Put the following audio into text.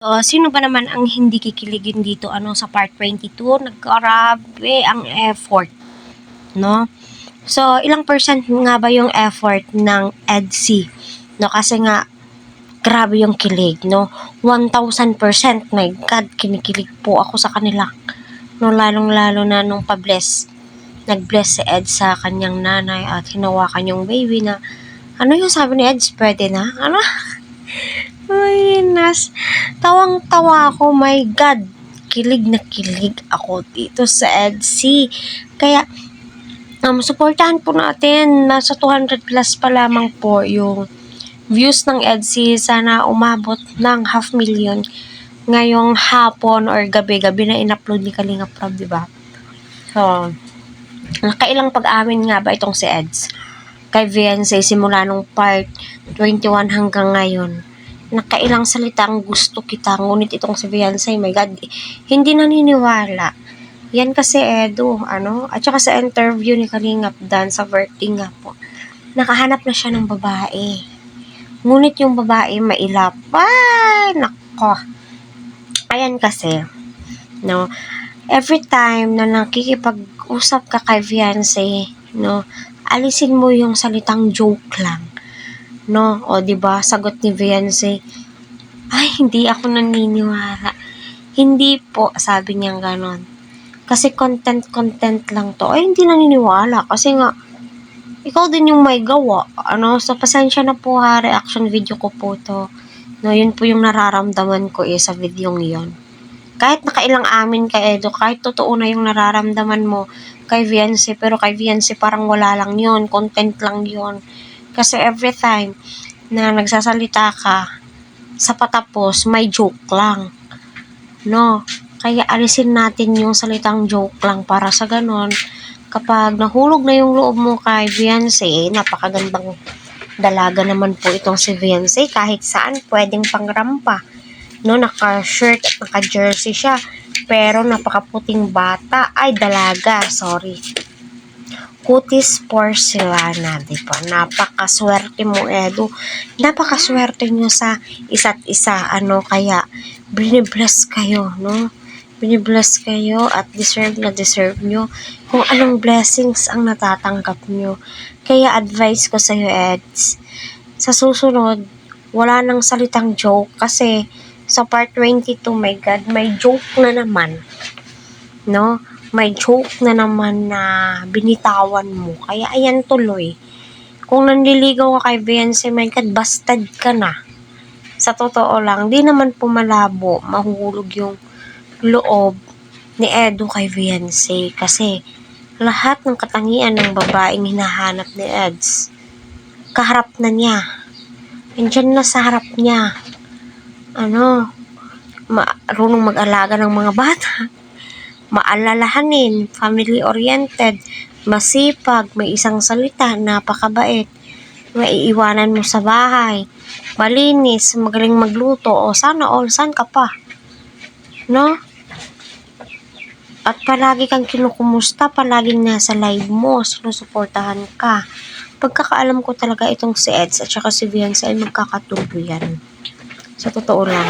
Sino ba naman ang hindi kikiligin dito sa part 22? Nagkarabe ang effort, no? So, ilang percent nga ba yung effort ng EDSI? No, kasi nga grabe yung kilig, no? 1,000%. My God, kinikilig po ako sa kanila. No, lalong-lalo na nung nag-bless si Ed sa kanyang nanay at hinawakan yung baby na ano yung sabi ni Ed? Pwede na? Ano? Ay, tawang-tawa ako, my God. Kilig na kilig ako dito sa EDSI. Kaya, supportahan po natin. Nasa 200 plus pa lamang po yung views ng EDSI. Sana umabot ng 500,000 ngayong hapon or gabi-gabi na in-upload ni Kalinga Prab, diba? So, nakailang pag-amin nga ba itong si Eds? Kay Viancy, simula nung part 21 hanggang ngayon. Nakailang salitang gusto kita, ngunit itong si Viancy, my God, hindi naniniwala. Yan kasi Edu, at saka sa interview ni Kalingap Dan sa birthday nga po, nakahanap na siya ng babae. Ngunit yung babae mailap. Ay, nako. Ayan kasi, no, every time na nakikipag-usap ka kay Viancy, no, alisin mo yung salitang joke lang. No, o diba, sagot ni Viancy, ay, hindi ako naniniwala. Hindi po, sabi niya ganon. Kasi content lang to. Ay, hindi naniniwala. Kasi nga, ikaw din yung may gawa. So pasensya na po ha, reaction video ko po to. No, yun po yung nararamdaman ko sa videong yon. Kahit nakailang amin ka Edo, kahit totoo na yung nararamdaman mo kay Viancy, pero kay Viancy parang wala lang yon, content lang yon. Kasi every time na nagsasalita ka, sa patapos, may joke lang. No? Kaya alisin natin yung salitang joke lang para sa ganon. Kapag nahulog na yung loob mo kay Viancy, napakagandang dalaga naman po itong si Viancy. Kahit saan, pwedeng pangrampa. No, naka-shirt at naka-jersey siya. Pero napakaputing bata. Ay, dalaga. Sorry. Kutis porcelana, diba? Napakaswerte mo, Edu. Napakaswerte nyo sa isa't isa. Kaya binibless kayo, no? Binibless kayo at deserve nyo kung anong blessings ang natatanggap nyo. Kaya advice ko sa'yo, Eds, sa susunod, wala nang salitang joke kasi sa part 22, my God, may joke na naman. No? May joke na naman na binitawan mo. Kaya ayan tuloy. Kung nanliligaw ka kay Viancy, my God, bastard ka na. Sa totoo lang, di naman pumalabo, mahulog yung loob ni Edu kay Viancy. Kasi lahat ng katangian ng babaeng hinahanap ni Eds, kaharap na niya. Andyan na sa harap niya. Marunong mag-alaga ng mga bata. Maalalahanin, family-oriented, masipag, may isang salita, napakabait, maiiwanan mo sa bahay, malinis, magaling magluto, o sana all, saan ka pa? No? At palagi kang kinukumusta, palaging nasa live mo, sinusuportahan ka. Pagkakaalam ko talaga itong si Eds at saka si Viancy ay magkakatubo yan. Sa totoo lang.